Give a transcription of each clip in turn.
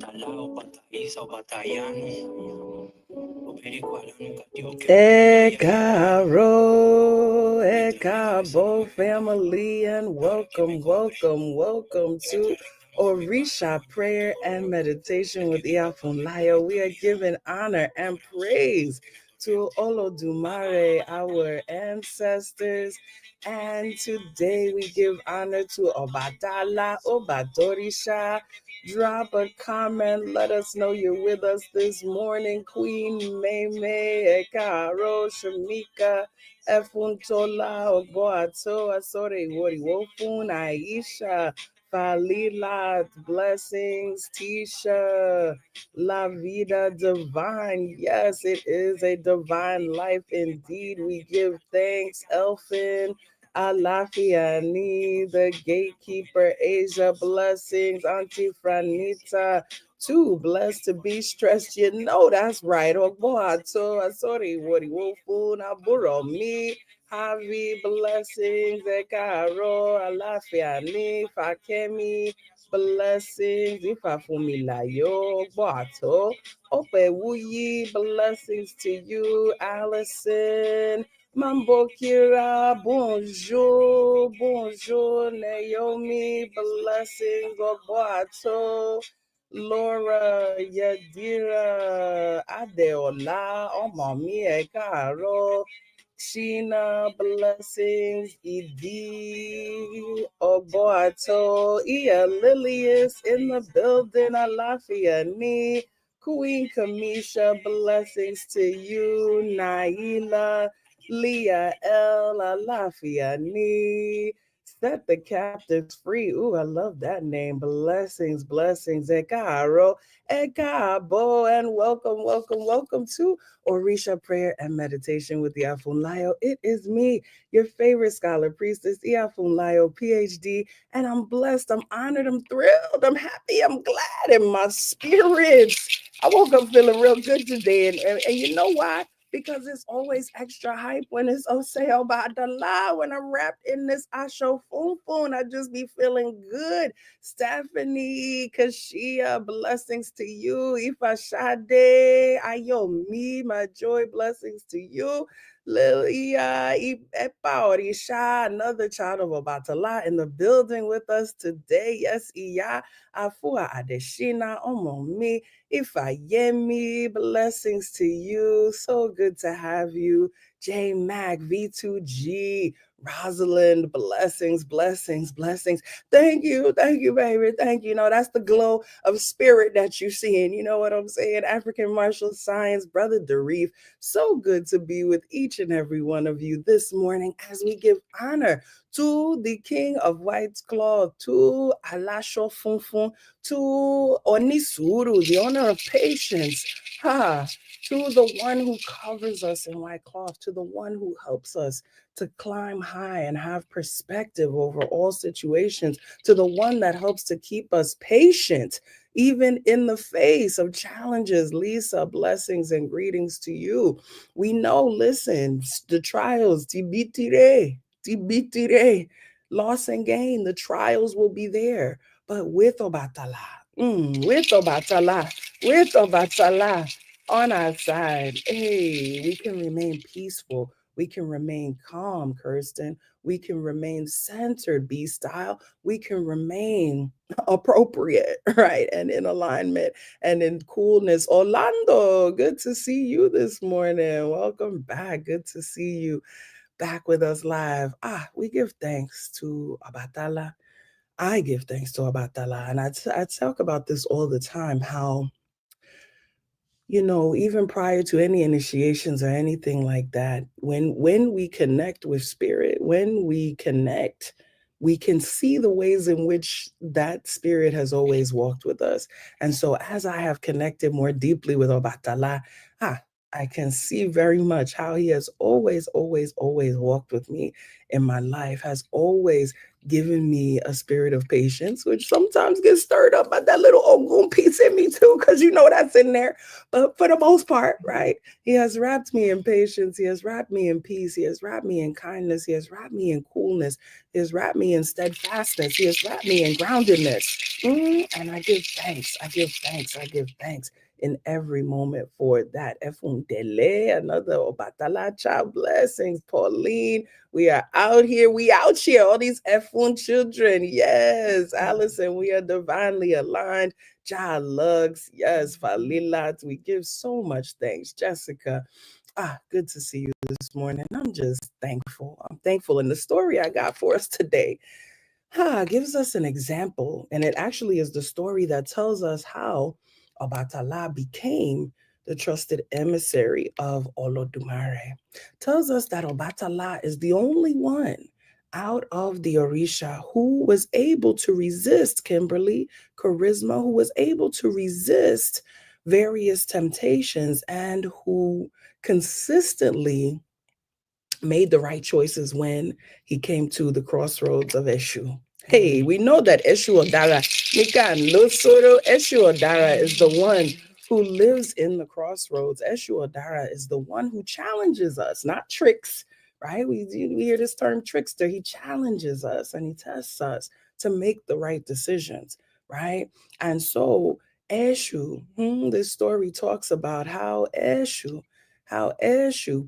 Obatala, Obataisa, Obatayano, Ekaro, Ekabo family, and welcome to Orisa Prayer and Meditation with Iya Funlayo. We are giving honor and praise to Olodumare, our ancestors, and today we give honor to Obatala, Obadorisha. Drop a comment. Let us know you're with us this morning. Queen Maymay, Ekaro, Shamika, Efuntola, Ogboato, Asore, Wori Wofun, Aisha, Falila, blessings, Tisha, La Vida Divine. Yes, it is a divine life indeed. We give thanks, Elfin. Alafiani, the gatekeeper, Asia, blessings, Auntie Franita, too blessed to be stressed. You know that's right. Ogboato, Asori, Wori Wofu, Naburo, me, Javi, blessings, Ekaro, Alafiani, Fakemi, blessings, Ifafumilayo, Ogboato, Opewuyi, blessings to you, Allison. Mambo Kira, bonjour, Naomi, blessings, Ogboato, Laura, Yadira, Adeola, Omami, Ekaro, Sheena, blessings, Idi, Ogboato, Iya Lilius in the building, Alafiani, Queen Kamisha, blessings to you, Naila, Leah El Alafiani. Set the captives free. Ooh, I love that name. Blessings, blessings. Ekaro, Ekabo, and welcome to Orisa Prayer and Meditation with Iya Funlayo. It is me, your favorite scholar priestess, Iya Funlayo, PhD, and I'm blessed, I'm honored, I'm thrilled, I'm happy, I'm glad in my spirits. I woke up feeling real good today, and you know why? Because it's always extra hype when it's Ose Obatala, when I'm wrapped in this Asho Funfun. I just be feeling good. Stephanie, Kashia, blessings to you. Ifa Shade, Ayo me, my joy, blessings to you. Lilia, Epa Orisha, another child of Obatala in the building with us today. Yes, Iya, Afua Adeshina, Omomi. Ifayemi, blessings to you. So good to have you. J Mac, V2G, Rosalind, blessings. Thank you, baby. Thank you. No, that's the glow of spirit that you're seeing. You know what I'm saying? African martial science, Brother Darif. So good to be with each and every one of you this morning as we give honor to the King of White Cloth, to Alasho Funfun, to Onisuru, the owner of patience, to the one who covers us in white cloth, to the one who helps us to climb high and have perspective over all situations, to the one that helps to keep us patient, even in the face of challenges. Lisa, blessings and greetings to you. We know, listen, the trials, tibitire, loss and gain, the trials will be there. But with with Obatala on our side, hey, we can remain peaceful. We can remain calm, Kirsten. We can remain centered, B style. We can remain appropriate, right? And in alignment and in coolness. Orlando, good to see you this morning. Welcome back. Good to see you back with us live. We give thanks to Obatala. I give thanks to Obatala. And I talk about this all the time, how, you know, even prior to any initiations or anything like that, when we connect with spirit, when we connect, we can see the ways in which that spirit has always walked with us. And so as I have connected more deeply with Obatala, I can see very much how he has always walked with me in my life, has always given me a spirit of patience, which sometimes gets stirred up by that little Ogun piece in me too, because that's in there. But for the most part, right? He has wrapped me in patience. He has wrapped me in peace. He has wrapped me in kindness. He has wrapped me in coolness. He has wrapped me in steadfastness. He has wrapped me in groundedness. And I give thanks. I give thanks. I give thanks in every moment for that. Efundele, another Obatala child blessings. Pauline, we are out here. We out here. All these Efun children. Yes, Allison, we are divinely aligned. Ja Lugs, yes, Falilat. We give so much thanks. Jessica, good to see you this morning. I'm just thankful. I'm thankful. And the story I got for us today gives us an example. And it actually is the story that tells us how Obatala became the trusted emissary of Olodumare. Tells us that Obatala is the only one out of the Orisha who was able to resist Kimberly, charisma, who was able to resist various temptations, and who consistently made the right choices when he came to the crossroads of Eshu. Hey, we know that Eshu Odara, Mika and Losoro, Eshu Odara is the one who lives in the crossroads. Eshu Odara is the one who challenges us, not tricks, right? We hear this term trickster. He challenges us and he tests us to make the right decisions, right? And so Eshu, this story talks about how Eshu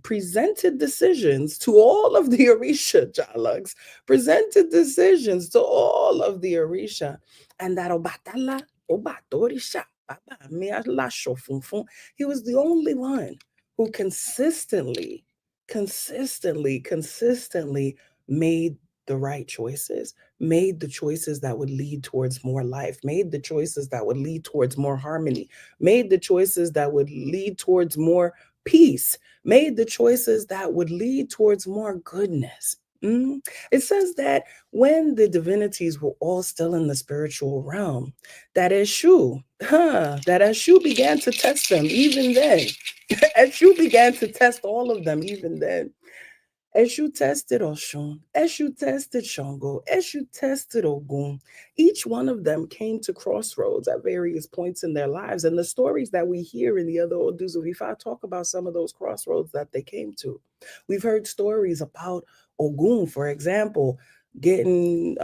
presented decisions to all of the Orisha Jalags, presented decisions to all of the Orisha, and that Obatala, Obatorisha, he was the only one who consistently made the right choices, made the choices that would lead towards more life, made the choices that would lead towards more harmony, made the choices that would lead towards more peace, made the choices that would lead towards more goodness. It says that when the divinities were all still in the spiritual realm, that Eshu began to test them even then. Eshu began to test all of them even then. Eshu tested Oshun, Eshu tested Shango, Eshu tested Ogun. Each one of them came to crossroads at various points in their lives. And the stories that we hear in the other Odus of Ifa talk about some of those crossroads that they came to. We've heard stories about Ogun, for example, getting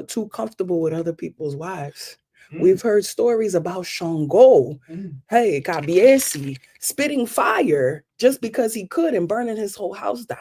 too comfortable with other people's wives. We've heard stories about Shango, hey, Kabiesi, spitting fire just because he could and burning his whole house down.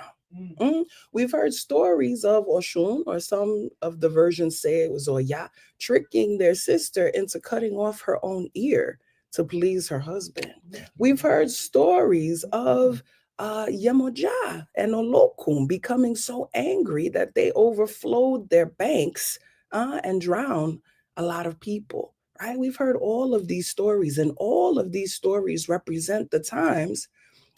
We've heard stories of Oshun, or some of the versions say it was Oya, tricking their sister into cutting off her own ear to please her husband. We've heard stories of Yemoja and Olokun becoming so angry that they overflowed their banks and drowned a lot of people. Right? We've heard all of these stories, and all of these stories represent the times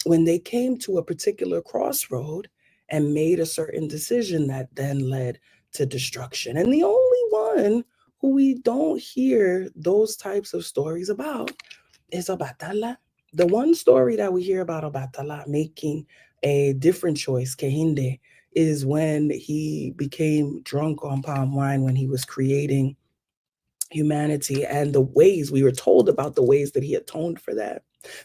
when they came to a particular crossroad and made a certain decision that then led to destruction. And the only one who we don't hear those types of stories about is Obatala. The one story that we hear about Obatala making a different choice, Kehinde, is when he became drunk on palm wine when he was creating humanity, and the ways we were told about the ways that he atoned for that.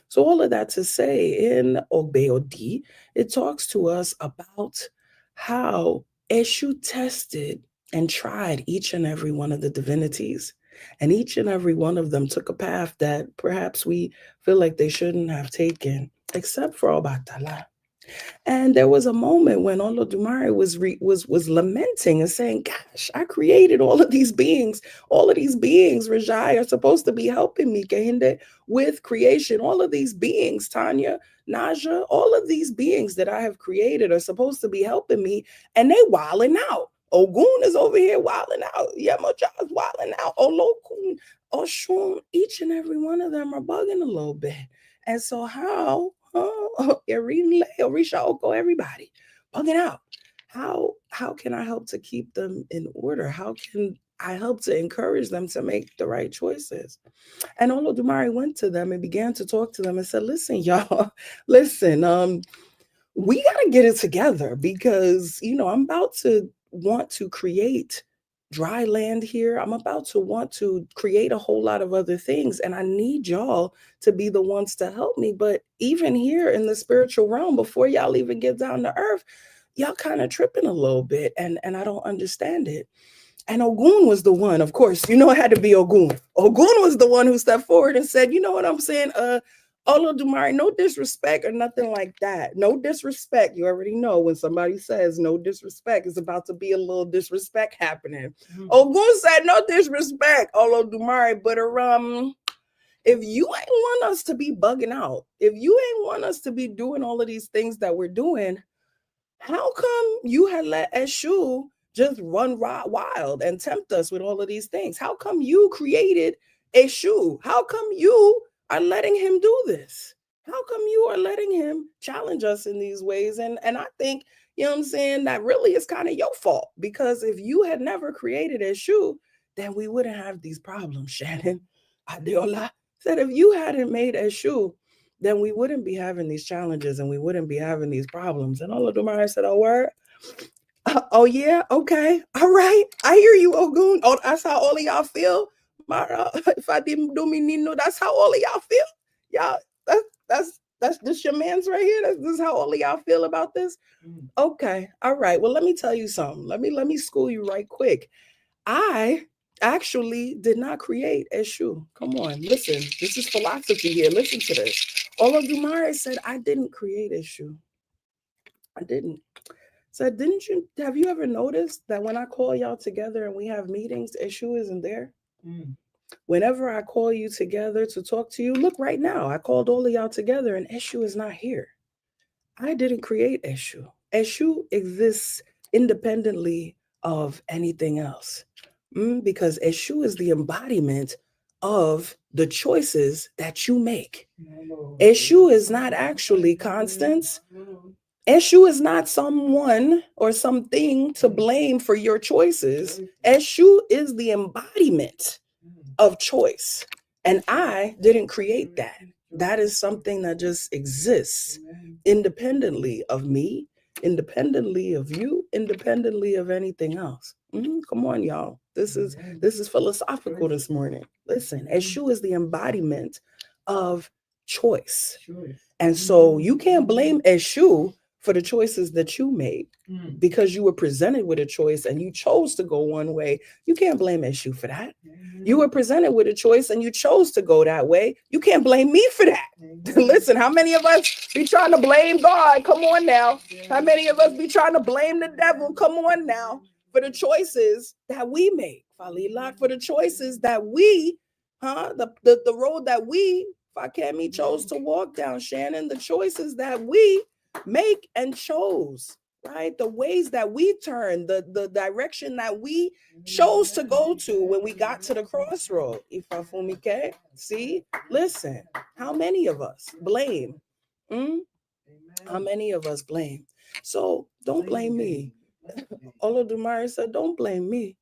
So all of that to say, in Ogbe Odi, it talks to us about how Eshu tested and tried each and every one of the divinities. And each and every one of them took a path that perhaps we feel like they shouldn't have taken, except for Obatala. And there was a moment when Olodumare was lamenting and saying, "Gosh, I created all of these beings. All of these beings, Rajai, are supposed to be helping me, Kehinde, with creation. All of ththese beings, Tanya, Naja, all of these beings that I have created are supposed to be helping me, and they wilding out. Ogun is over here wilding out. Yemoja's wilding out. Olokun, Oshun, each and every one of them are bugging a little bit. And so how, Orisha, Oko, everybody, bugging out. How can I help to keep them in order? How can I help to encourage them to make the right choices?" And Olodumare went to them and began to talk to them and said, "Listen, y'all, listen, we got to get it together because, I'm about to want to create dry land here. I'm about to want to create a whole lot of other things. And I need y'all to be the ones to help me. But even here in the spiritual realm, before y'all even get down to earth, y'all kind of tripping a little bit. And I don't understand it. And Ogun was the one, of course, it had to be Ogun. Ogun was the one who stepped forward and said, you know what I'm saying? Olodumare, no disrespect or nothing like that. No disrespect. You already know when somebody says no disrespect, it's about to be a little disrespect happening. Ogun said no disrespect, Olodumare, but if you ain't want us to be bugging out, if you ain't want us to be doing all of these things that we're doing, how come you had let Eshu just run wild and tempt us with all of these things? How come you created Eshu? How come you are letting him do this? How come you are letting him challenge us in these ways? And I think, that really is kind of your fault, because if you had never created Eshu, then we wouldn't have these problems, Shannon. Adeola said if you hadn't made Eshu, then we wouldn't be having these challenges and we wouldn't be having these problems. And all of them said, oh, word. Oh, yeah. Okay. All right. I hear you, Ogun. Oh, that's how all of y'all feel. Mara, if I didn't do me, Nino, that's how all of y'all feel. Y'all, that's this your man's right here. This is how all of y'all feel about this. Okay. All right. Well, let me tell you something. Let me school you right quick. I actually did not create Eshu. Come on, listen. This is philosophy here. Listen to this. Olodumare said, I didn't create Eshu. I didn't. Said, have you ever noticed that when I call y'all together and we have meetings, Eshu isn't there? Whenever I call you together to talk to you, look right now, I called all of y'all together and Eshu is not here. I didn't create Eshu. Eshu exists independently of anything else. Because Eshu is the embodiment of the choices that you make. Eshu is not actually Constance. Eshu is not someone or something to blame for your choices. Eshu is the embodiment of choice. And I didn't create that. That is something that just exists independently of me, independently of you, independently of anything else. Come on, y'all. This is philosophical this morning. Listen, Eshu is the embodiment of choice. And so you can't blame Eshu for the choices that you made because you were presented with a choice and you chose to go one way. You can't blame Eshu for that. You were presented with a choice and you chose to go that way. You can't blame me for that. Listen, how many of us be trying to blame God? Come on now. How many of us be trying to blame the devil? Come on now. For the choices that we make. For the choices that we, the road that we, Fakemi, chose to walk down, Shannon, the choices that we make and chose, right? The ways that we turn, the direction that we chose to go to when we got to the crossroad. Ifafumike, see, listen, how many of us blame? How many of us blame? So don't blame me. Olodumare said, don't blame me.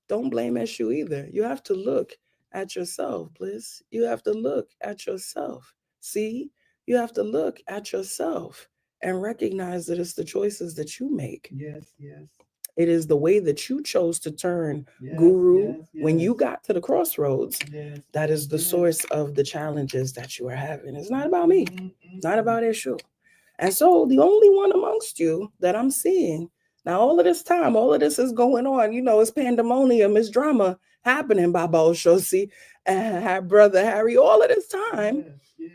Don't blame Eshu either. You have to look at yourself, Bliss. You have to look at yourself. See, you have to look at yourself and recognize that it's the choices that you make. Yes. It is the way that you chose to turn Guru when you got to the crossroads. That is the source of the challenges that you are having. It's not about me. It's not about Eshu. And so the only one amongst you that I'm seeing now, all of this time, all of this is going on. It's pandemonium, it's drama happening, Baba Oshosi and her brother Harry. All of this time,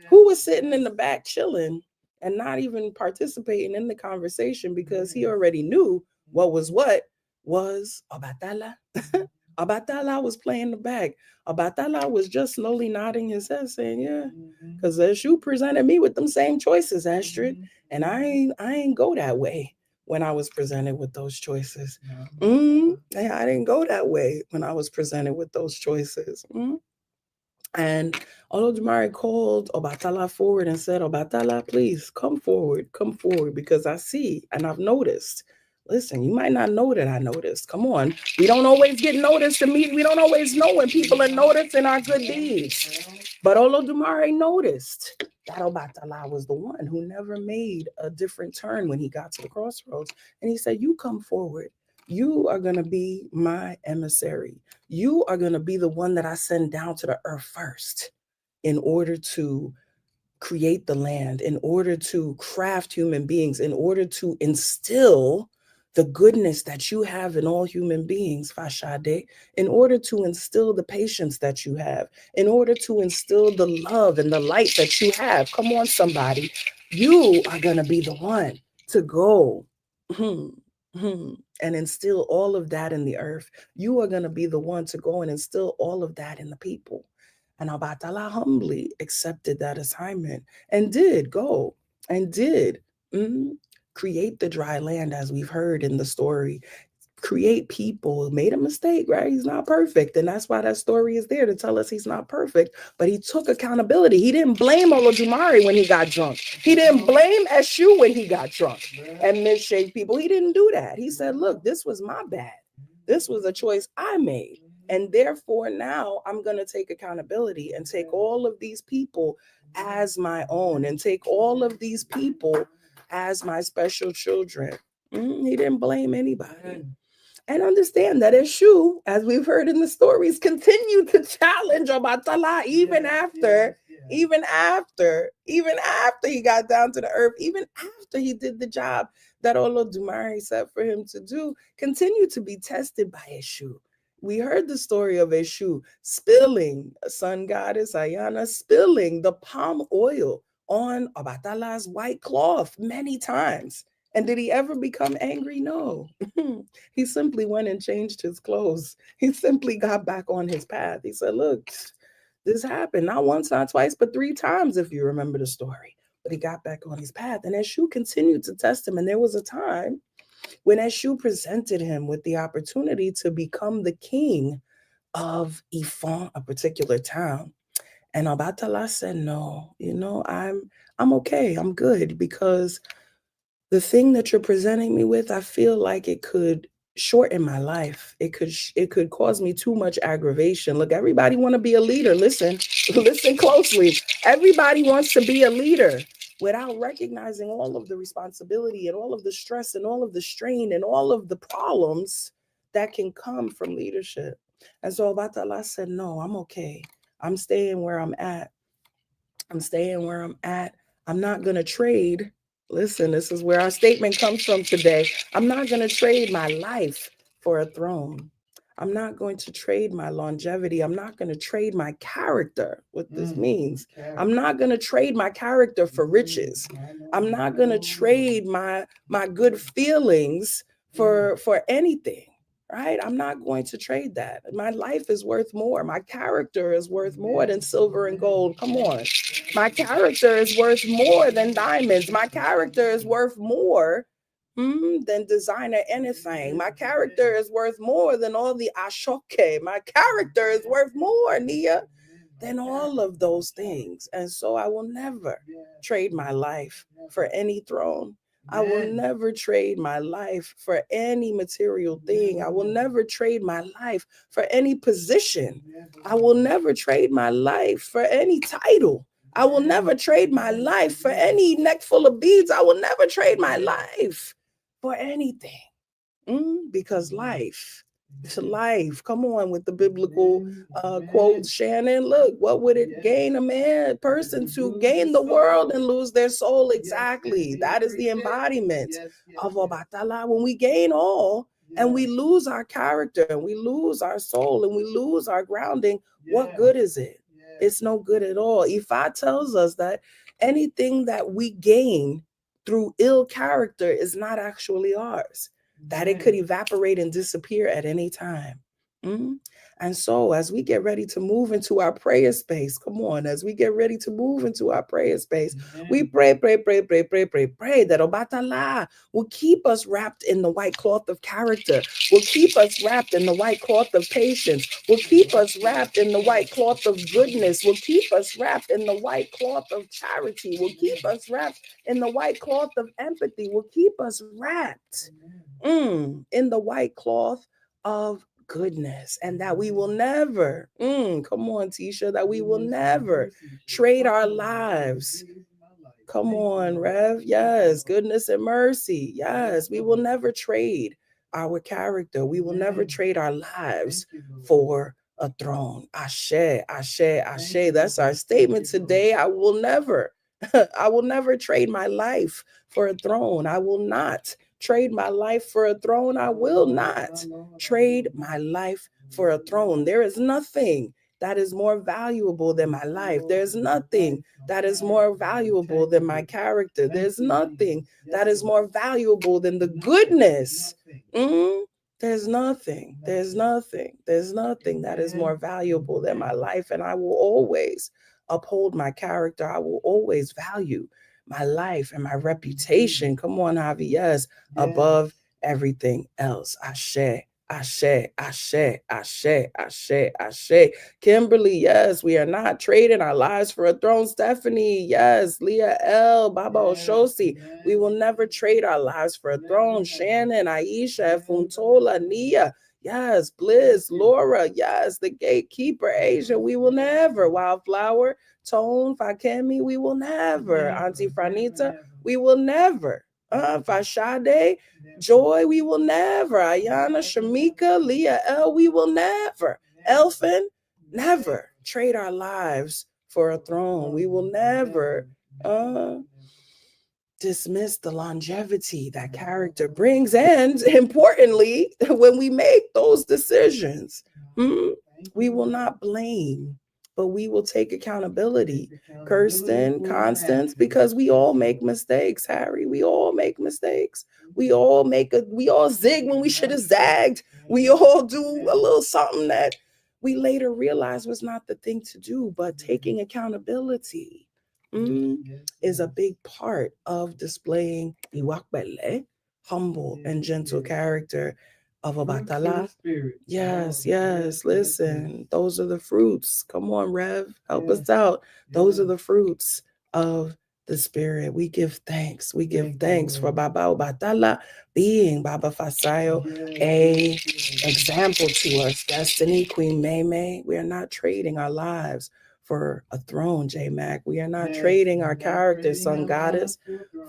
who was sitting in the back chilling and not even participating in the conversation because he already knew what was Obatala. Obatala was playing the back. Obatala was just slowly nodding his head, saying, "Yeah," because Eshu presented me with them same choices, Astrid, and I ain't go that way when I was presented with those choices. I didn't go that way when I was presented with those choices. And Olodumare called Obatala forward and said, Obatala, please come forward, because I see and I've noticed. Listen, you might not know that I noticed. Come on. We don't always get noticed to me. We don't always know when people are noticing our good deeds. But Olodumare noticed that Obatala was the one who never made a different turn when he got to the crossroads. And he said, you come forward. You are going to be my emissary. You are going to be the one that I send down to the earth first in order to create the land, in order to craft human beings, in order to instill the goodness that you have in all human beings, Fashade, in order to instill the patience that you have, in order to instill the love and the light that you have. Come on, somebody. You are going to be the one to go and instill all of that in the earth. You are going to be the one to go and instill all of that in the people. And Obatala humbly accepted that assignment and did go and did mm, create the dry land, as we've heard in the story. Create people, made a mistake, right? He's not perfect. And that's why that story is there to tell us he's not perfect. But he took accountability. He didn't blame Olodumare when he got drunk. He didn't blame Eshu when he got drunk and misshaped people. He didn't do that. He said, look, this was my bad. This was a choice I made. And therefore, now I'm going to take accountability and take all of these people as my own and take all of these people as my special children. He didn't blame anybody. And understand that Eshu, as we've heard in the stories, continued to challenge Obatala even after he got down to the earth, even after he did the job that Olodumare set for him to do, continued to be tested by Eshu. We heard the story of Eshu spilling, sun goddess Ayana, spilling the palm oil on Obatala's white cloth many times. And did he ever become angry? No. He simply went and changed his clothes. He simply got back on his path. He said, look, this happened not once, not twice, but 3 times, if you remember the story. But he got back on his path. And Eshu continued to test him. And there was a time when Eshu presented him with the opportunity to become the king of Ifon, a particular town. And Obatala said, no, I'm okay. I'm good, because the thing that you're presenting me with, I feel like it could shorten my life. It could cause me too much aggravation. Look, everybody want to be a leader. Listen, listen closely. Everybody wants to be a leader without recognizing all of the responsibility and all of the stress and all of the strain and all of the problems that can come from leadership. And so Obatala said, no, I'm okay. I'm staying where I'm at. I'm staying where I'm at. I'm not going to trade. Listen, this is where our statement comes from today. I'm not going to trade my life for a throne. I'm not going to trade my longevity. I'm not going to trade my character. What this means, I'm not going to trade my character for riches. I'm not going to trade my good feelings for anything. Right? I'm not going to trade that. My life is worth more. My character is worth more than silver and gold. Come on. My character is worth more than diamonds. My character is worth more than designer anything. My character is worth more than all the ashoke. My character is worth more, Nia, than all of those things. And so I will never trade my life for any throne. I will never trade my life for any material thing. I will never trade my life for any position. I will never trade my life for any title. I will never trade my life for any neck full of beads. I will never trade my life for anything. Because life to life. Come on with the biblical quotes, Shannon. Look, what would it gain a person to gain the world and lose their soul? Exactly. That is the embodiment of Obatala. When we gain all and we lose our character and we lose our soul and we lose our grounding, what good is it? It's no good at all. Ifa tells us that anything that we gain through ill character is not actually ours, that it could evaporate and disappear at any time. And so, as we get ready to move into our prayer space, come on, as we get ready to move into our prayer space, we pray that Obatala will keep us wrapped in the white cloth of character, will keep us wrapped in the white cloth of patience, will keep us wrapped in the white cloth of goodness, will keep us wrapped in the white cloth of charity, will keep us wrapped in the white cloth of empathy, will keep us wrapped in the white cloth of goodness, and that we will never, come on, Tisha, that we will never trade our lives. Come on, Rev. Yes, goodness and mercy. Yes, we will never trade our character. We will never trade our lives for a throne. Ashe, ashe, ashe. That's our statement today. I will never, I will never trade my life for a throne. I will not trade my life for a throne. I will not trade my life for a throne. There is nothing that is more valuable than my life. There's nothing that is more valuable than my character. There's nothing that is more valuable than the goodness. There's nothing that is more valuable than my life. And I will always uphold my character. I will always value my life and my reputation. Come on, Javi, yes, above everything else. Ashe. Ashe, ashe, ashe, ashe, ashe. Kimberly, yes, we are not trading our lives for a throne. Stephanie, yes. Leah L, Baba Oshosi, we will never trade our lives for a throne. Shannon, Aisha, Funtola, Nia, yes. Bliss, Laura, yes. The Gatekeeper, Asia, we will never. Wildflower, Tone, Fakemi, we will never. Auntie Franita, we will never. Fashade, Joy, we will never. Ayana, Shamika, Leah L, we will never. Elfin, never trade our lives for a throne. We will never dismiss the longevity that character brings. And importantly, when we make those decisions, we will not blame, but we will take accountability. Kirsten, Constance, because we all make mistakes, Harry. We all make mistakes. We all zig when we should have zagged. We all do a little something that we later realize was not the thing to do, but taking accountability is a big part of displaying iwakbele, humble and gentle character of Obatala. Yes, yes. Listen, those are the fruits. Come on, Rev, help us out. Those are the fruits of the Spirit. We give thanks. We give thanks for Baba Obatala being Baba Fasayo, a example to us. Destiny, Queen May. We are not trading our lives for a throne, J Mac. We are not trading our character, Sun Goddess,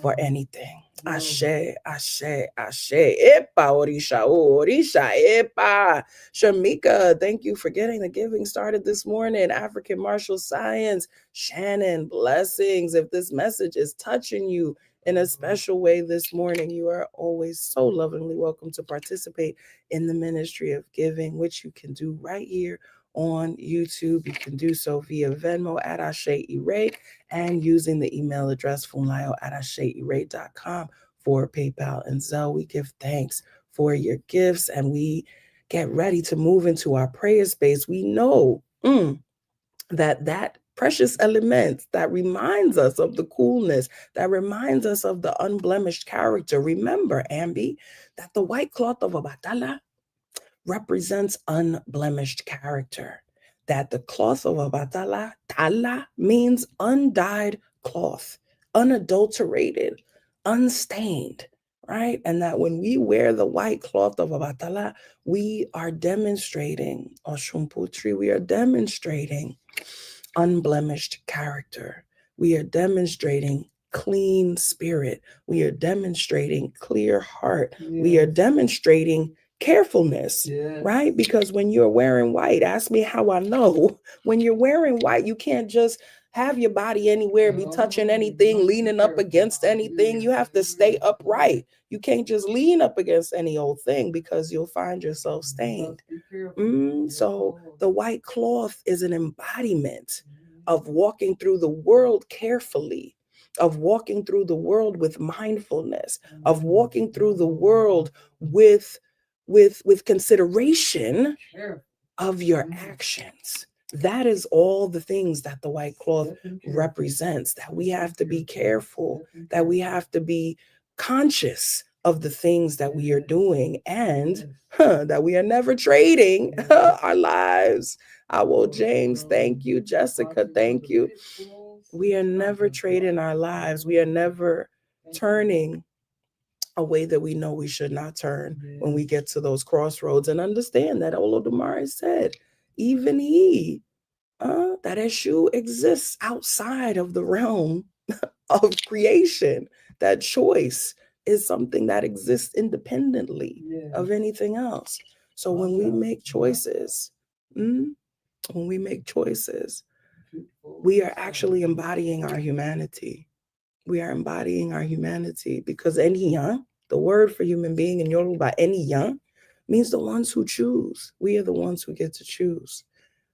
for anything. Ashe, ashe, ashe. Epa, Orisha, epa. Shamika, thank you for getting the giving started this morning. African Martial Science. Shannon, blessings. If this message is touching you in a special way this morning, you are always so lovingly welcome to participate in the ministry of giving, which you can do right here on YouTube. You can do so via Venmo at Ase Ire and using the email address funlayo@aseire.com for PayPal and Zelle. We give thanks for your gifts and we get ready to move into our prayer space. We know that precious element that reminds us of the coolness, that reminds us of the unblemished character. Remember, Ambi, that the white cloth of Obatala represents unblemished character. That the cloth of Obatala, tala, means undyed cloth, unadulterated, unstained, right? And that when we wear the white cloth of Obatala, we are demonstrating, Oshumputri, we are demonstrating unblemished character. We are demonstrating clean spirit. We are demonstrating clear heart. We are demonstrating carefulness, right? Because when you're wearing white, ask me how I know. When you're wearing white, you can't just have your body anywhere, be touching anything, leaning up against anything. You have to stay upright. You can't just lean up against any old thing because you'll find yourself stained. So the white cloth is an embodiment of walking through the world carefully, of walking through the world with mindfulness, of walking through the world with consideration of your actions. That is all the things that the white cloth represents, that we have to be careful, that we have to be conscious of the things that we are doing, and that we are never trading our lives. Will James, thank you. Jessica, thank you. We are never trading our lives. We are never turning a way that we know we should not turn when we get to those crossroads, and understand that Olodumare said, even he, that Eshu exists outside of the realm of creation, that choice is something that exists independently of anything else. So when we make choices, we are actually embodying our humanity. We are embodying our humanity because eniyan, the word for human being in Yoruba, eniyan, means the ones who choose. We are the ones who get to choose.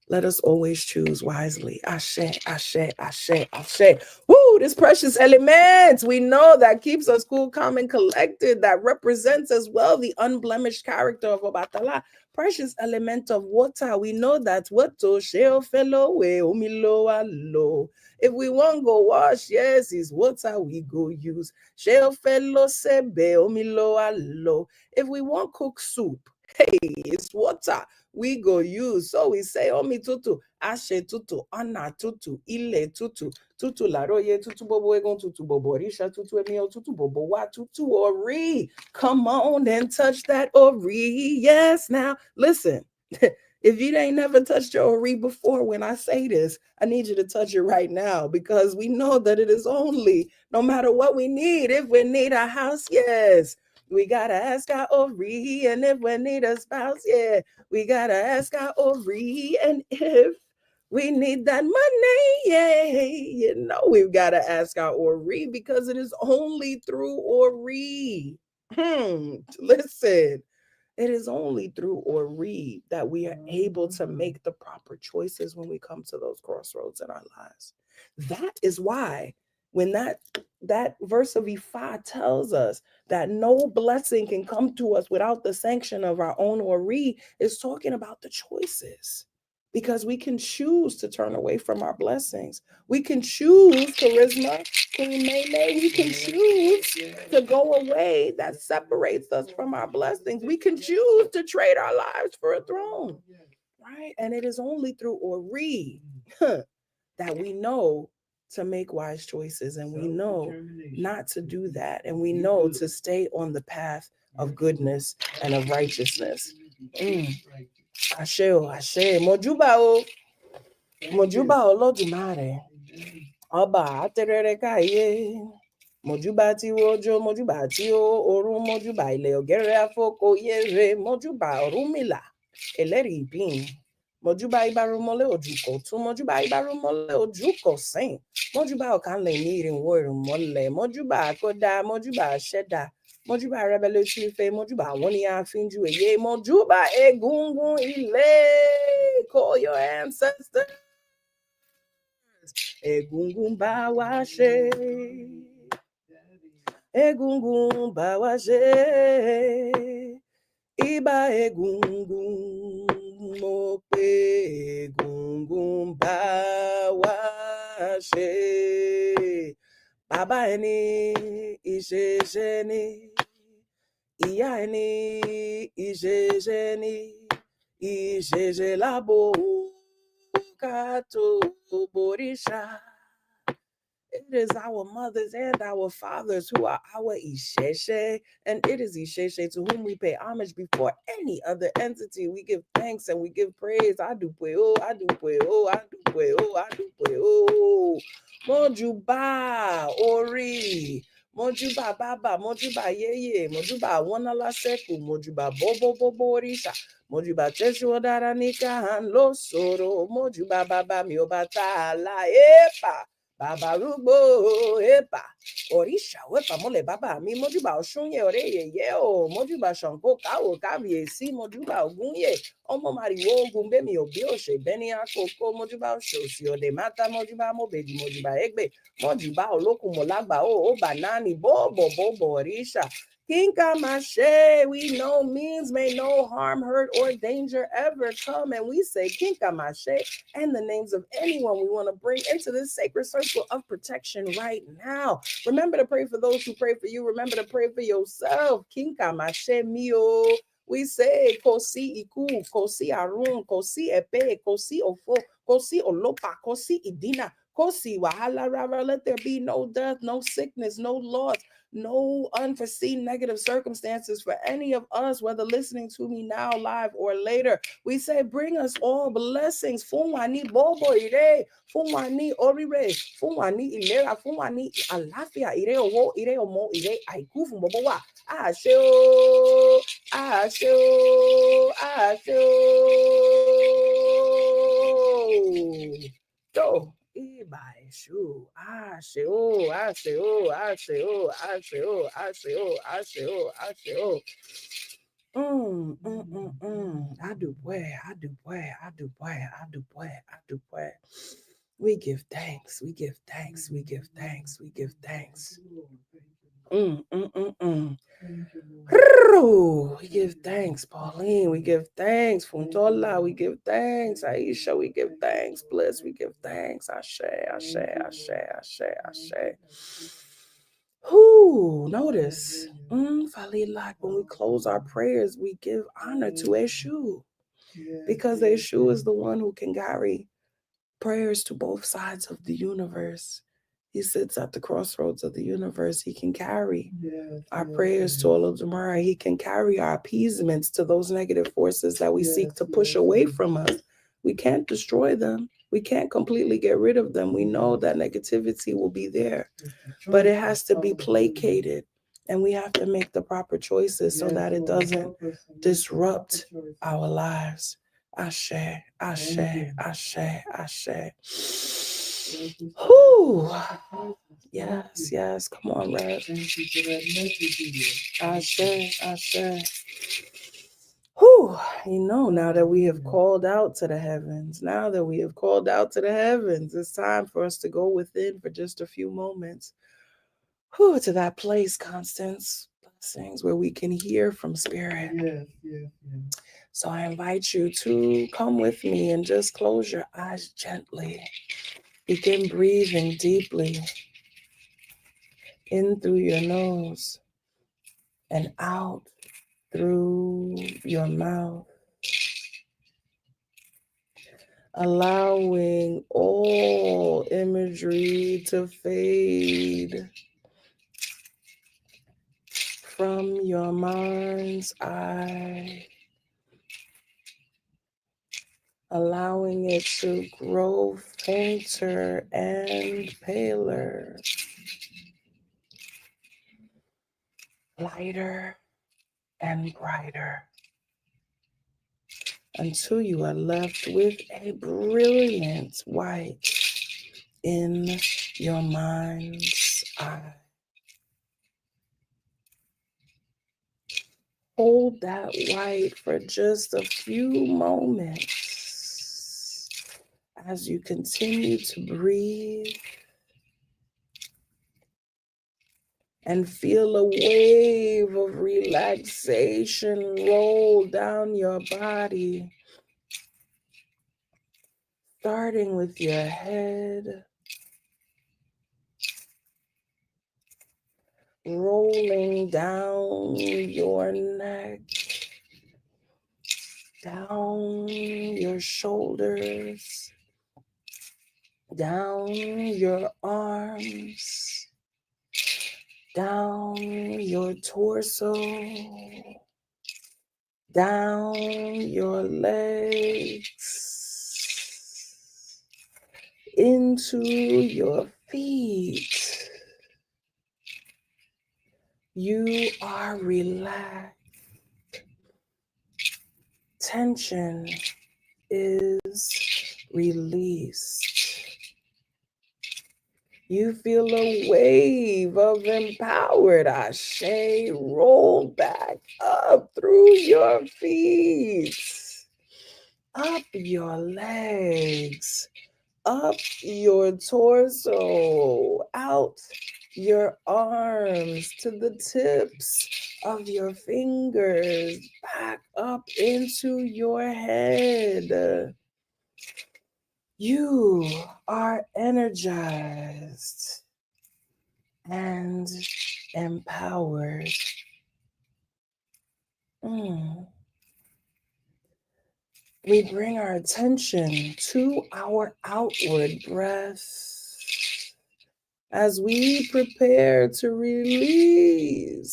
Let us always choose wisely. Ashe, ashe, ashe, ashe. Woo, this precious element we know that keeps us cool, calm, and collected, that represents as well the unblemished character of Obatala. Precious element of water. We know that water shall fellow way umilo alo. If we want go wash, yes, it's water we go use. Shall fellow sebe umilo alo. If we want cook soup, hey, it's water we go use. So we say, Omi tutu, Ashe tutu, Ana tutu, Ile tutu, tutu laroye, tutu bobo egon, tutu bobo risha, tutu emio, tutu bobo wa, tutu ori. Come on and touch that ori. Yes, now listen. If you ain't never touched your ori before, when I say this, I need you to touch it right now because we know that it is only, no matter what we need, if we need a house, yes, we gotta ask our ori, and if we need a spouse, yeah, we gotta ask our Ori, and if we need that money, yeah, we've gotta ask our Ori because it is only through Ori. Listen, it is only through Ori that we are able to make the proper choices when we come to those crossroads in our lives. That is why when that verse of Ifa tells us that no blessing can come to us without the sanction of our own Ori, is talking about the choices. Because we can choose to turn away from our blessings. We can choose charisma, Queen May. We can choose to go away. That separates us from our blessings. We can choose to trade our lives for a throne, right? And it is only through Ori that we know to make wise choices, and we know not to do that, and we know to stay on the path of goodness and of righteousness. Ashe o, ashe. Mojuba Olodumare. Ọba àtẹrẹrẹ káyé. Mojúbà tí wọ́jọ́, mojúbà tí ó orún, mojúbà ilẹ̀ ọ̀gẹ́rẹ́ afọ́kọ yére, mojúbà Ọ̀rúnmìlà, ẹlẹ́rìí ìbín. Mojúbà ìbárúmọlẹ̀ ojúkọ̀ tún, mojúbà ìbárúmọlẹ̀ ojúkọ̀ sìn. Mojúbà ọ̀kánlẹ̀ ní ìrìnwó ìrìnmọ́lẹ̀, mojúbà àkọ́dá, mojúbà àṣẹ́dá. Mojúbà rẹ́bẹ̀lẹ́tì Ifẹ̀, mojúbà àwọn ní àfínjú èyé, mojúbà egungun ilé. Call your ancestors. Egungun bá wa ṣe. Egungun bá wa ṣe. Iba egungun mo pé egungun bá wa ṣe. Bàbá ẹni ìṣẹ̀ṣe ni. Ìyá ẹni ìṣẹ̀ṣe ni. Ìṣẹ̀ṣe lábo kato borisha. It is our mothers and our fathers who are our Isheshe, and it is Isheshe to whom we pay homage before any other entity. We give thanks and we give praise. I do pweo, I do pweo, I do pweo, I do pweo. Mojuba Ori, Mojuba Baba, Mojuba Yeye, Mojuba Wanala Seku, Mojuba Bobo Bobo Orisha. Mojuba Cheshu Daranika and Losoro, Mojuba Baba mi Obatala, Epa. Baba Rubo, Epa, Orisha, Wepa Mole Baba, mi Mojuba Oshunye, Oreye, Yeo, Mojuba Shanko, Kao, Kabi, Si, Mojuba Ogunye, Omo Mario, Gumbe, mi Obioshe, Benia, Koko, Mojuba Oshosio, De Mata, Mojuba Mobeji, Mojuba Egbe, Mojuba Oloku Molagba, O Banani, Bobo, Bobo, Orisha. Kinka Mashe, we know means may no harm, hurt, or danger ever come. And we say Kinka Mashe and the names of anyone we want to bring into this sacred circle of protection right now. Remember to pray for those who pray for you. Remember to pray for yourself. Kinka Mashe Mio. We say Kosi Iku, Kosi Arun, Kosi Epe, Kosi Ofo, Kosi Olopa, Kosi Idina, Kosi wahala rara. Let there be no death, no sickness, no loss, no unforeseen negative circumstances for any of us, whether listening to me now live or later. We say, bring us all blessings. Funwani bobo ire, funwani orire, funwani ilera, funwani alafia ire owo ire omo ire aiku fun bobo wa. Ashe o, ashe o, ashe o. Do. Ibaishu, Asheo, Asheo, Asheo, Asheo, Asheo, Asheo, Asheo. I do boy, I do boy, I do boy, I do boy, I do boy. We give thanks, we give thanks, we give thanks, we give thanks. We give thanks, Pauline. We give thanks, Funtola. We give thanks, Aisha. We give thanks, Bliss. We give thanks, Ashe, Ashe, Ashe, Ashe, Ashe. Who notice? Like when we close our prayers, we give honor to Eshu, because Eshu is the one who can carry prayers to both sides of the universe. He sits at the crossroads of the universe. He can carry our prayers to Olodumare. He can carry our appeasements to those negative forces that we seek to push away from us. We can't destroy them. We can't completely get rid of them. We know that negativity will be there, but it has to be placated. And we have to make the proper choices so that it doesn't disrupt our lives. Ashe, Ashe, Ashe, Ashe. Whew. Yes, yes. Come on, Red. Ashe, Ashe. Whew. Now that we have called out to the heavens, it's time for us to go within for just a few moments. Whew, to that place, Constance, blessings, where we can hear from Spirit. Yes. So I invite you to come with me and just close your eyes gently. Begin breathing deeply in through your nose and out through your mouth, allowing all imagery to fade from your mind's eye, allowing it to grow fainter and paler, lighter and brighter, until you are left with a brilliant white in your mind's eye. Hold that white for just a few moments as you continue to breathe and feel a wave of relaxation roll down your body, starting with your head, rolling down your neck, down your shoulders, down your arms, down your torso, down your legs, into your feet. You are relaxed. Tension is released. You feel a wave of empowered Ashe roll back up through your feet, up your legs, up your torso, out your arms to the tips of your fingers, back up into your head. You are energized and empowered. We bring our attention to our outward breath. as we prepare to release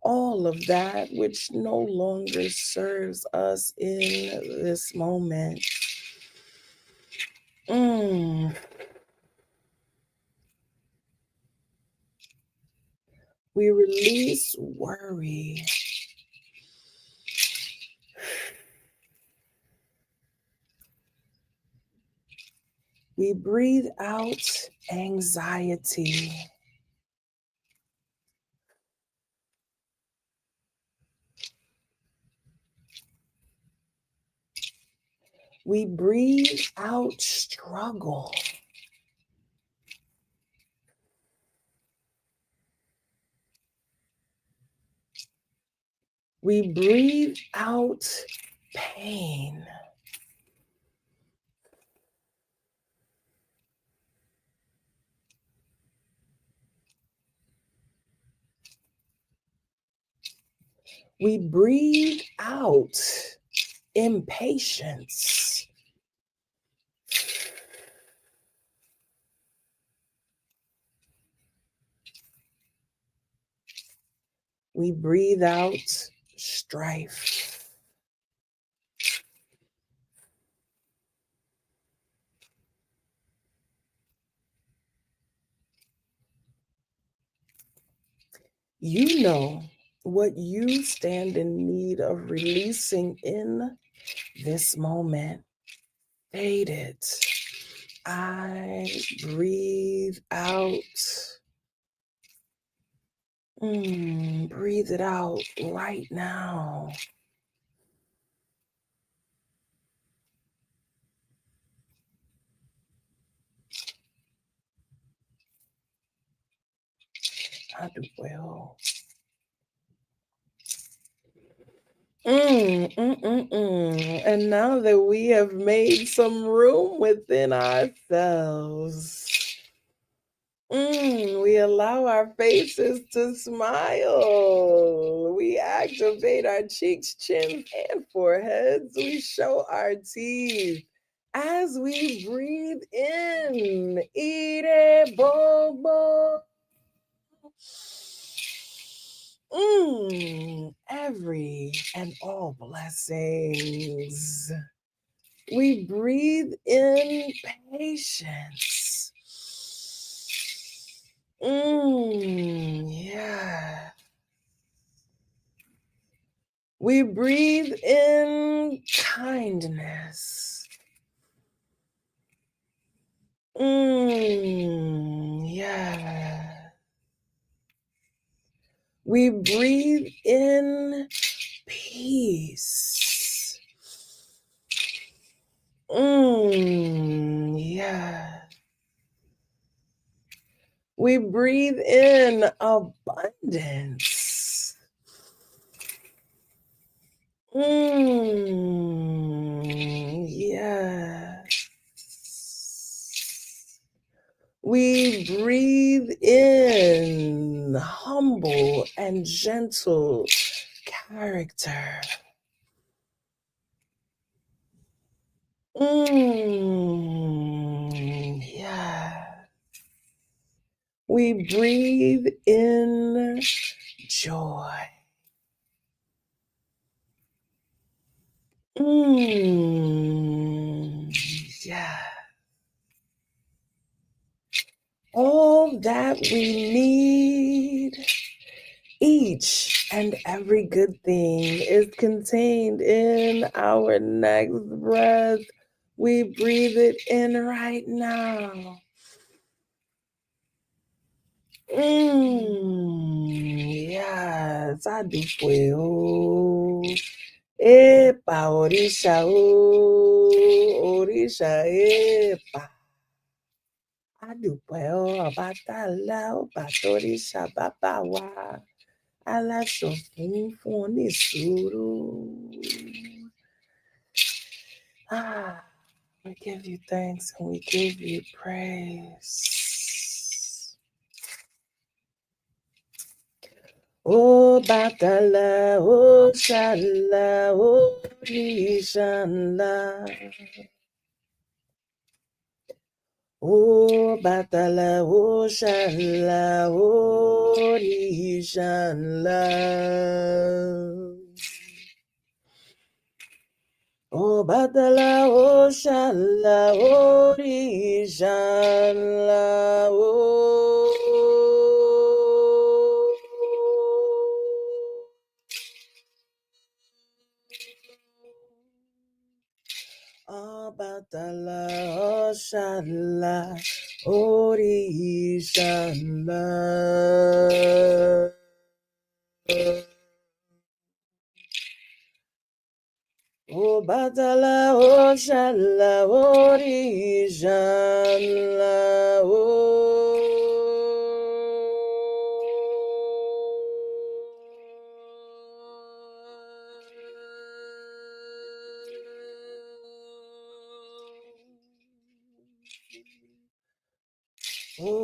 all of that which no longer serves us in this moment. We release worry. We breathe out anxiety. We breathe out struggle. We breathe out pain. We breathe out impatience. We breathe out strife. You know what you stand in need of releasing in this moment. Fade it. I breathe out. Breathe it out right now. I do well. And now that we have made some room within ourselves, we allow our faces to smile. We activate our cheeks, chins, and foreheads. We show our teeth as we breathe in. Ire bobo. Every and all blessings. We breathe in patience. Yeah. We breathe in kindness. Yeah. We breathe in peace. Yeah. We breathe in abundance. Yeah. We breathe in humble and gentle character. Yeah. We breathe in joy. Yeah. All that we need, each and every good thing is contained in our next breath. We breathe it in right now. Yes, I do well. Epa, Orisa, Orisa, epa. Adúpẹ́ Ọbatala, Ọbàtòrìṣà bàbá wa, aláṣọ̀fún fún onísùúrù. We give you thanks and we give you praise. Ọbatala, Òṣàlà, Òrìṣà ńlá. Obatala, Oshala, Orishala. Obatala, Oshala, Orishala, Obatala, Oshala, Orishala. Obatala, Oshala, Orishala,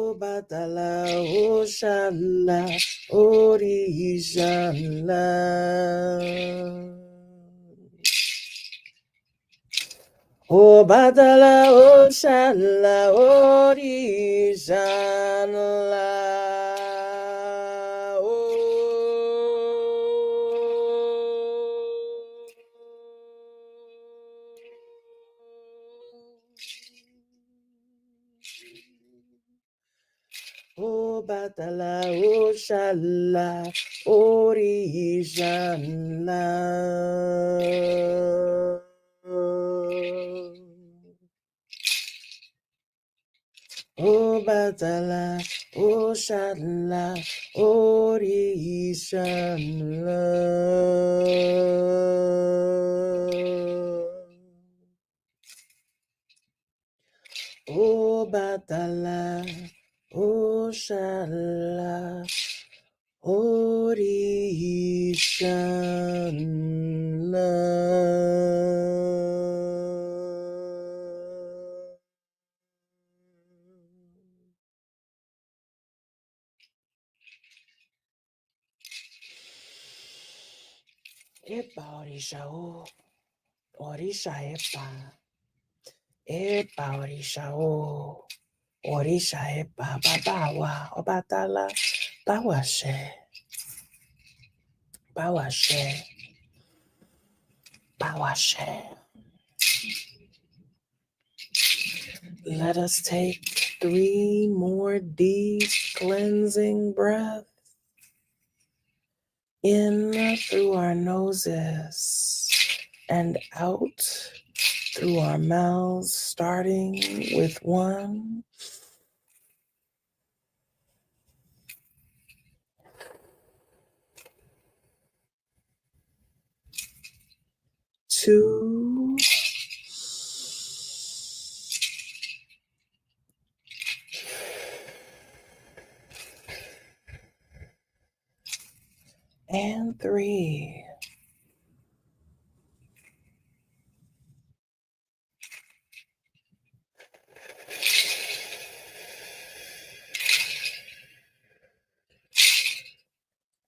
Obatala, Oshala, Orishala. Obatala, Oshala, Orishala. Obatala, Oshala, Orishala. Obatala, Oshala, Orishala. Obatala, Oshala, Orishala. Epa Orisha o, Orisha epa, Epa Orisha o, Orisha epa, Babawa, Obatala, Bawashe, Bawashe, Bawashe. Let us take 3 more deep cleansing breaths in through our noses and out through our mouths, starting with 1, 2, and 3.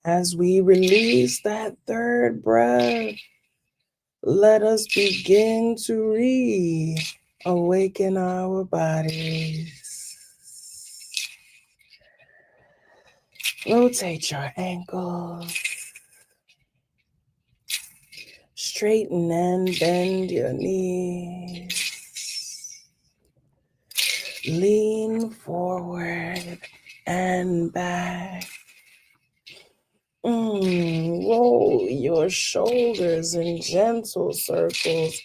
As we release that 3rd breath, let us begin to reawaken our bodies. Rotate your ankles. Straighten and bend your knees. Lean forward and back. Roll your shoulders in gentle circles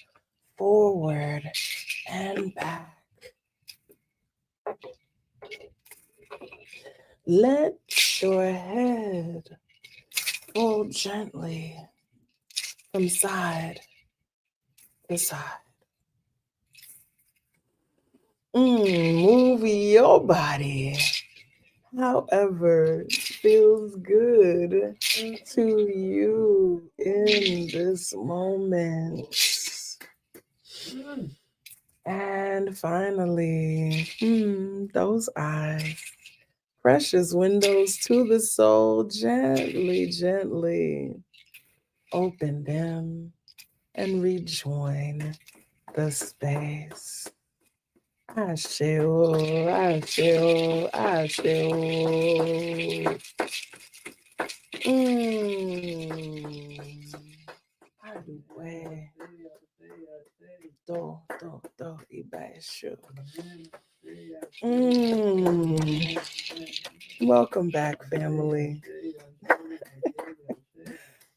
forward and back. Let your head fall gently from side to side. Move your body however feels good to you in this moment. And finally, those eyes, precious windows to the soul, gently, gently open them and rejoin the space. Asheo, Asheo, Asheo. Aduwe. Do, Ibasho. Welcome back, family.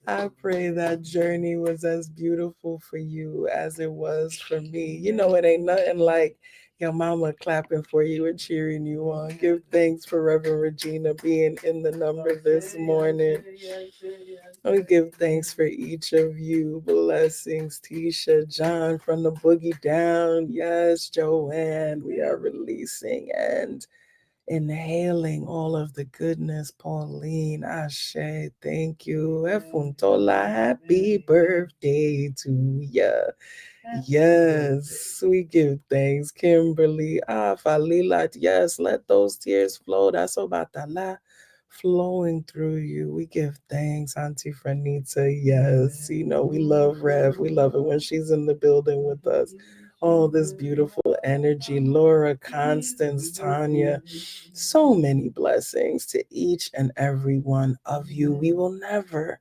I pray that journey was as beautiful for you as it was for me. You know, it ain't nothing like your mama clapping for you and cheering you on. Give thanks for Reverend Regina being in the number this morning. We give thanks for each of you. Blessings, Tisha, John from the boogie down. Yes, Joanne, we are releasing and inhaling all of the goodness. Pauline, Ashe, thank you. Efuntola, happy birthday to ya. Yes, we give thanks. Kimberly, Falilat, yes, let those tears flow. That's Obatala flowing through you. We give thanks, Auntie Franita. Yes, you know, we love Rev. We love it when she's in the building with us. All this beautiful energy. Laura, Constance, Tanya, so many blessings to each and every one of you. We will never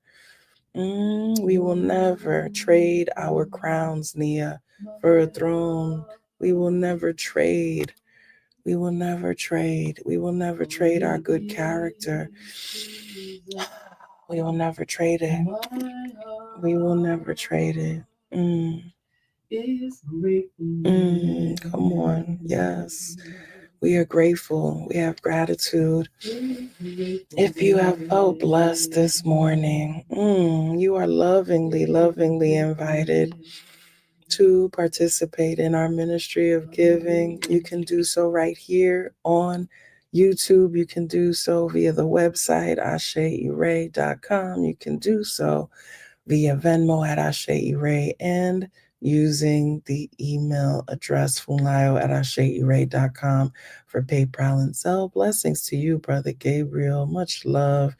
trade our crowns, Nia, for a throne. We will never trade. We will never trade. We will never trade our good character. We will never trade it. We will never trade it. Come on. Yes. We are grateful. We have gratitude. If you have felt blessed this morning, you are lovingly, lovingly invited to participate in our ministry of giving. You can do so right here on YouTube. You can do so via the website, asheire.com. You can do so via Venmo at asheire and using the email address funlayo@asheire.com for PayPal and Zelle. Blessings to you, Brother Gabriel. Much love.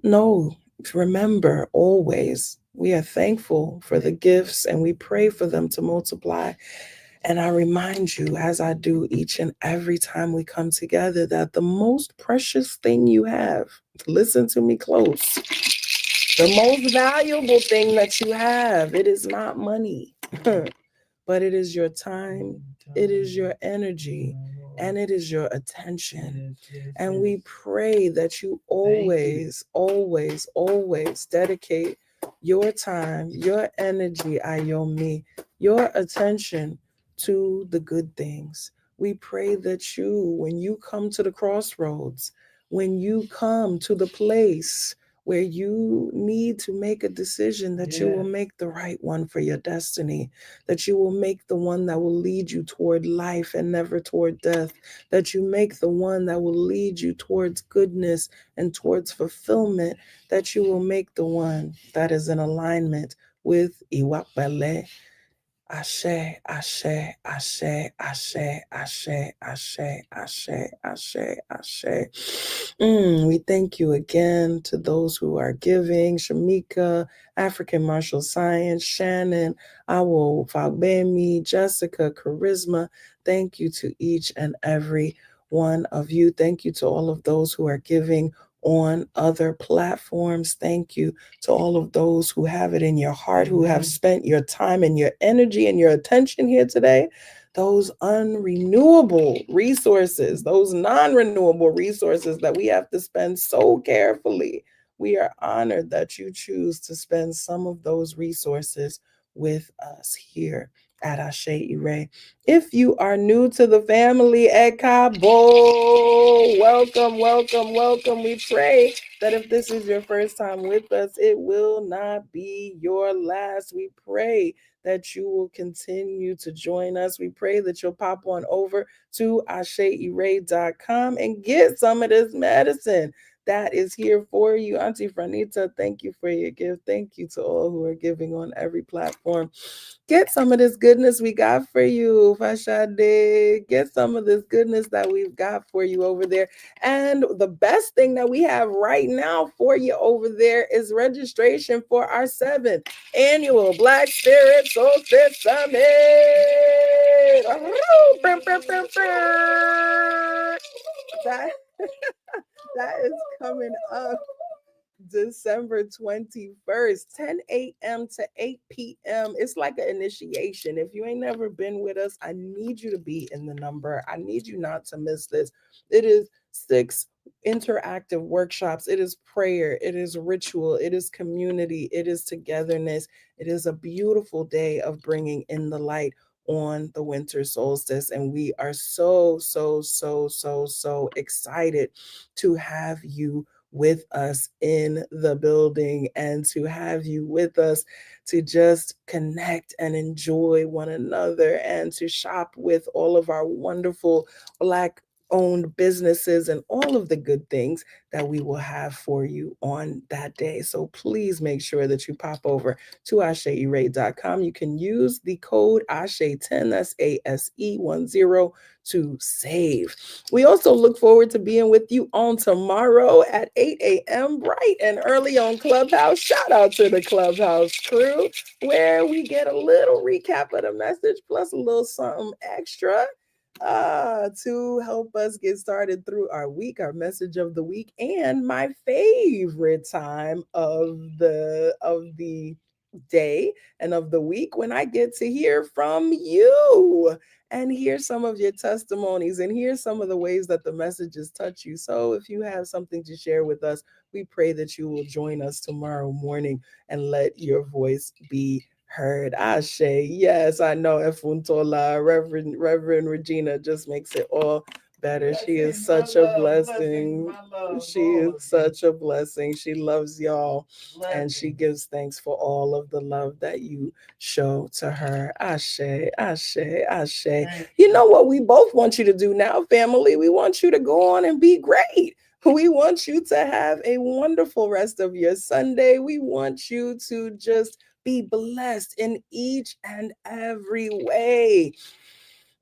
No, remember always, we are thankful for the gifts and we pray for them to multiply. And I remind you, as I do each and every time we come together, that the most precious thing you have, listen to me close, the most valuable thing that you have, it is not money, but it is your time, it is your energy, and it is your attention. And we pray that you always, always, always dedicate your time, your energy, Ayomi, your attention to the good things. We pray that you, when you come to the crossroads, when you come to the place where you need to make a decision, that you will make the right one for your destiny, that you will make the one that will lead you toward life and never toward death, that you make the one that will lead you towards goodness and towards fulfillment, that you will make the one that is in alignment with Iwapele. Ashe, Ashe, Ashe, Ashe, Ashe, Ashe, Ashe, Ashe, Ashe. We thank you again to those who are giving. Shamika, African Martial Science, Shannon, Awo Fagbemi, Jessica, Charisma. Thank you to each and every one of you. Thank you to all of those who are giving on other platforms. Thank you to all of those who have it in your heart, who have spent your time and your energy and your attention here today. Those unrenewable resources, those non-renewable resources that we have to spend so carefully. We are honored that you choose to spend some of those resources with us here at Ashe Ire. If you are new to the family, Ekabo, welcome, welcome, welcome. We pray that if this is your first time with us, it will not be your last. We pray that you will continue to join us. We pray that you'll pop on over to asheire.com and get some of this medicine that is here for you. Auntie Franita, thank you for your gift. Thank you to all who are giving on every platform. Get some of this goodness we got for you, Fashade. Get some of this goodness that we've got for you over there. And the best thing that we have right now for you over there is registration for our 7th annual Black Spirit Solstice Summit. That that is coming up December 21st, 10 a.m. to 8 p.m. It's like an initiation. If you ain't never been with us, I need you to be in the number. I need you not to miss this. It is 6 interactive workshops. It is prayer. It is ritual. It is community. It is togetherness. It is a beautiful day of bringing in the light on the winter solstice. And we are so excited to have you with us in the building and to have you with us to just connect and enjoy one another and to shop with all of our wonderful Black owned businesses and all of the good things that we will have for you on that day. So please make sure that you pop over to AseIre.com. You can use the code ASHE10, that's ASE10, to save. We also look forward to being with you on tomorrow at 8 a.m. bright and early on Clubhouse. Shout out to the Clubhouse crew, where we get a little recap of the message plus a little something extra to help us get started through our week, our message of the week, and my favorite time of the day and of the week, when I get to hear from you and hear some of your testimonies and hear some of the ways that the messages touch you. So if you have something to share with us, we pray that you will join us tomorrow morning and let your voice be heard. Ashe. Yes, I know Efuntola, Reverend Regina just makes it all better. She is such a blessing. She is such a blessing. She loves y'all and she gives thanks for all of the love that you show to her. Ashe, Ashe, Ashe. You know what we both want you to do now, family? We want you to go on and be great. We want you to have a wonderful rest of your Sunday. We want you to just be blessed in each and every way.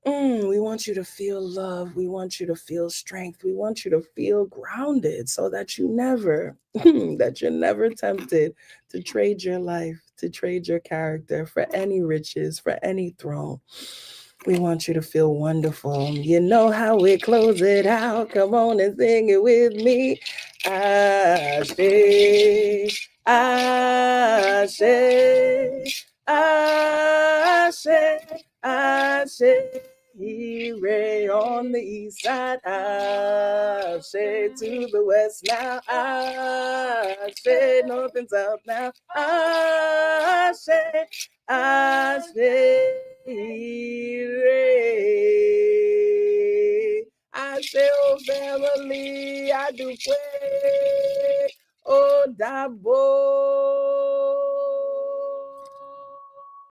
We want you to feel love. We want you to feel strength. We want you to feel grounded so that you never, that you're never tempted to trade your life, to trade your character for any riches, for any throne. We want you to feel wonderful. You know how we close it out. Come on and sing it with me. Ashe, Ashe, Ashe, Ashe. Ire on the east side, Ashe to the west now, Ashe north and south now, Ashe, Ashe Ire. I say, oh family, I do pray, oh Dabo.